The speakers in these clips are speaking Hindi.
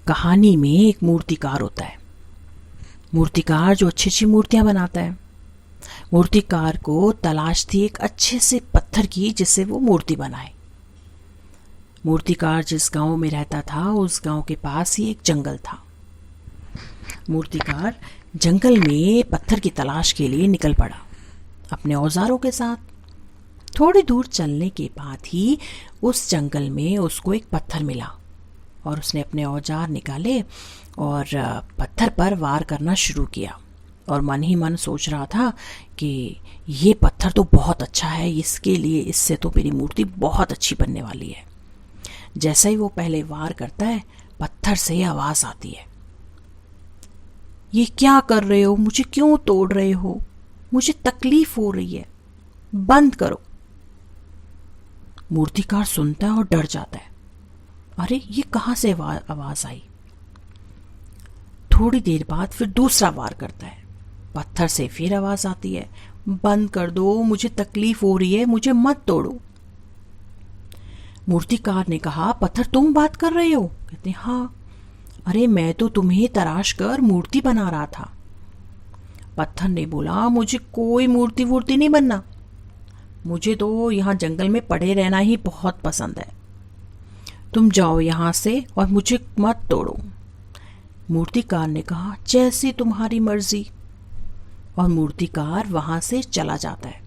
कहानी में एक मूर्तिकार होता है। मूर्तिकार जो अच्छी अच्छी मूर्तियां बनाता है। मूर्तिकार को तलाश थी एक अच्छे से पत्थर की जिससे वो मूर्ति बनाए। मूर्तिकार जिस गांव में रहता था उस गांव के पास ही एक जंगल था। मूर्तिकार जंगल में पत्थर की तलाश के लिए निकल पड़ा अपने औजारों के साथ। थोड़ी दूर चलने के बाद ही उस जंगल में उसको एक पत्थर मिला और उसने अपने औजार निकाले और पत्थर पर वार करना शुरू किया और मन ही मन सोच रहा था कि ये पत्थर तो बहुत अच्छा है, इससे तो मेरी मूर्ति बहुत अच्छी बनने वाली है। जैसे ही वो पहले वार करता है पत्थर से आवाज आती है, ये क्या कर रहे हो, मुझे क्यों तोड़ रहे हो, मुझे तकलीफ हो रही है, बंद करो। मूर्तिकार सुनता है और डर जाता है, अरे ये कहां से आवाज आई। थोड़ी देर बाद फिर दूसरा वार करता है, पत्थर से फिर आवाज आती है, बंद कर दो, मुझे तकलीफ हो रही है, मुझे मत तोड़ो। मूर्तिकार ने कहा, पत्थर तुम बात कर रहे हो? कहते हाँ। अरे मैं तो तुम्हें तराश कर मूर्ति बना रहा था। पत्थर ने बोला, मुझे कोई मूर्ति वूर्ति नहीं बनना, मुझे तो यहाँ जंगल में पड़े रहना ही बहुत पसंद है। तुम जाओ यहाँ से और मुझे मत तोड़ो। मूर्तिकार ने कहा, जैसी तुम्हारी मर्जी। और मूर्तिकार वहां से चला जाता है।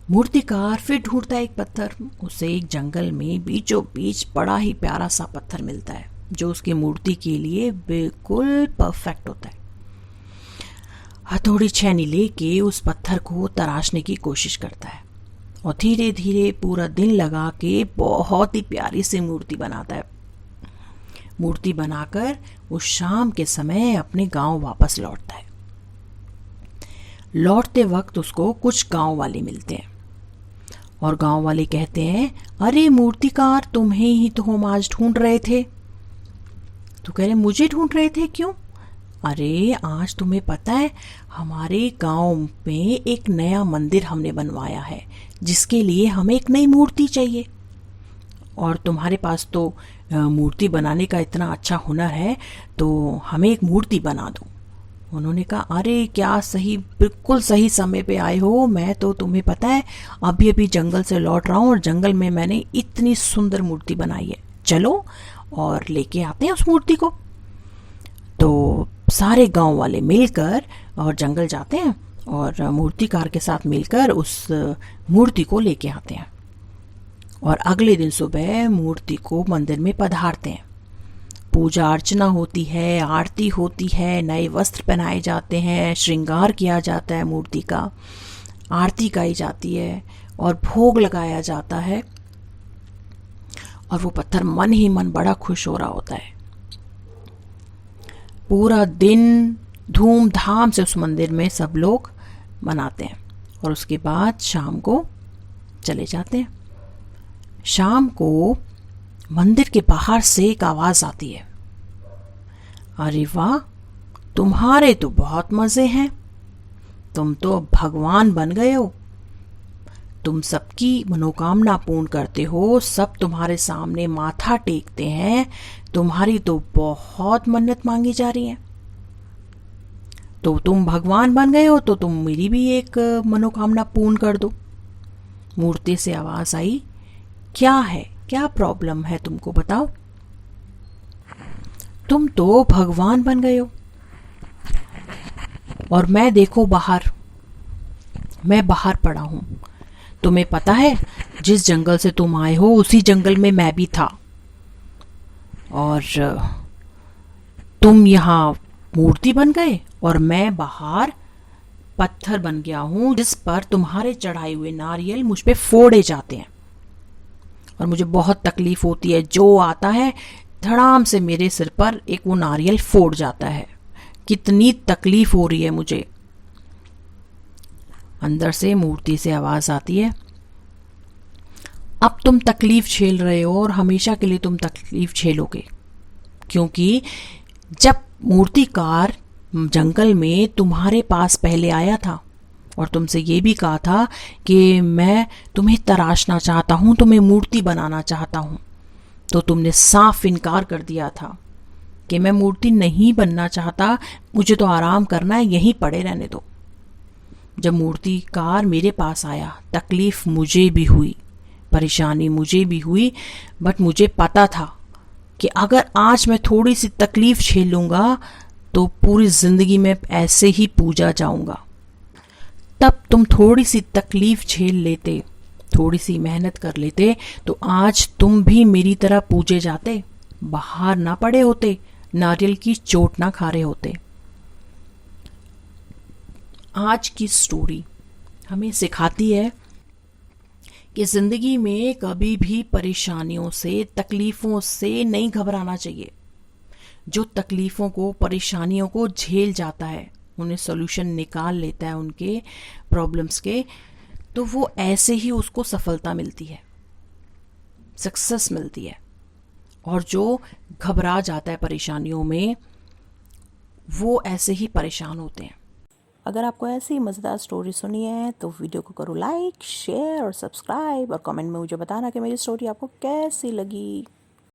मूर्तिकार फिर ढूंढता है एक पत्थर। उसे एक जंगल में बीचों बीच बड़ा ही प्यारा सा पत्थर मिलता है जो उसकी मूर्ति के लिए बिल्कुल परफेक्ट होता है। हथौड़ी छेनी लेके उस पत्थर को तराशने की कोशिश करता है और धीरे धीरे पूरा दिन लगा के बहुत ही प्यारी सी मूर्ति बनाता है। मूर्ति बनाकर उस शाम के समय अपने गांव वापस लौटता है। लौटते वक्त उसको कुछ गांव वाले मिलते हैं और गांव वाले कहते हैं, अरे मूर्तिकार, तुम्हें ही तो हम आज ढूंढ रहे थे। तो कह रहे, मुझे ढूंढ रहे थे, क्यों? अरे आज तुम्हें पता है हमारे गांव में एक नया मंदिर हमने बनवाया है जिसके लिए हमें एक नई मूर्ति चाहिए और तुम्हारे पास तो मूर्ति बनाने का इतना अच्छा हुनर है तो हमें एक मूर्ति बना दो। उन्होंने कहा, अरे क्या सही, बिल्कुल सही समय पे आए हो। मैं तो तुम्हें पता है अभी अभी जंगल से लौट रहा हूँ और जंगल में मैंने इतनी सुंदर मूर्ति बनाई है, चलो और लेके आते हैं उस मूर्ति को। तो सारे गांव वाले मिलकर और जंगल जाते हैं और मूर्तिकार के साथ मिलकर उस मूर्ति को लेके आते हैं और अगले दिन सुबह मूर्ति को मंदिर में पधारते हैं। पूजा अर्चना होती है, आरती होती है, नए वस्त्र पहनाए जाते हैं, श्रृंगार किया जाता है मूर्ति का, आरती गाई जाती है और भोग लगाया जाता है और वो पत्थर मन ही मन बड़ा खुश हो रहा होता है। पूरा दिन धूमधाम से उस मंदिर में सब लोग मनाते हैं और उसके बाद शाम को चले जाते हैं। शाम को मंदिर के बाहर से एक आवाज आती है, अरे वाह, तुम्हारे तो बहुत मजे हैं, तुम तो भगवान बन गए हो, तुम सबकी मनोकामना पूर्ण करते हो, सब तुम्हारे सामने माथा टेकते हैं, तुम्हारी तो बहुत मन्नत मांगी जा रही है, तो तुम भगवान बन गए हो तो तुम मेरी भी एक मनोकामना पूर्ण कर दो। मूर्ति से आवाज आई, क्या है, क्या प्रॉब्लम है, तुमको बताओ, तुम तो भगवान बन गए हो और मैं देखो बाहर, मैं बाहर पड़ा हूं। तुम्हें पता है जिस जंगल से तुम आए हो उसी जंगल में मैं भी था और तुम यहाँ मूर्ति बन गए और मैं बाहर पत्थर बन गया हूं जिस पर तुम्हारे चढ़ाए हुए नारियल मुझ पे फोड़े जाते हैं और मुझे बहुत तकलीफ होती है। जो आता है धड़ाम से मेरे सिर पर एक वो नारियल फोड़ जाता है, कितनी तकलीफ हो रही है मुझे। अंदर से मूर्ति से आवाज आती है, अब तुम तकलीफ झेल रहे हो और हमेशा के लिए तुम तकलीफ झेलोगे, क्योंकि जब मूर्तिकार जंगल में तुम्हारे पास पहले आया था और तुमसे ये भी कहा था कि मैं तुम्हें तराशना चाहता हूं, तुम्हें मूर्ति बनाना चाहता हूं, तो तुमने साफ इनकार कर दिया था। कि मैं मूर्ति नहीं बनना चाहता, मुझे तो आराम करना है, यहीं पड़े रहने दो। जब मूर्तिकार मेरे पास आया, तकलीफ मुझे भी हुई, परेशानी मुझे भी हुई, बट मुझे पता था कि अगर आज मैं थोड़ी सी तकलीफ झेल लूँगा तो पूरी ज़िंदगी में ऐसे ही पूजा जाऊँगा। तब तुम थोड़ी सी तकलीफ झेल लेते, थोड़ी सी मेहनत कर लेते, तो आज तुम भी मेरी तरह पूजे जाते, बाहर ना पड़े होते, नारियल की चोट ना खा रहे होते। आज की स्टोरी हमें सिखाती है कि ज़िंदगी में कभी भी परेशानियों से, तकलीफ़ों से नहीं घबराना चाहिए। जो तकलीफ़ों को, परेशानियों को झेल जाता है, उन्हें सॉल्यूशन निकाल लेता है उनके प्रॉब्लम्स के, तो वो ऐसे ही उसको सफलता मिलती है, सक्सेस मिलती है। और जो घबरा जाता है परेशानियों में, वो ऐसे ही परेशान होते हैं। अगर आपको ऐसी मज़ेदार स्टोरी सुनी है तो वीडियो को करो लाइक, शेयर और सब्सक्राइब, और कमेंट में मुझे बताना कि मेरी स्टोरी आपको कैसी लगी।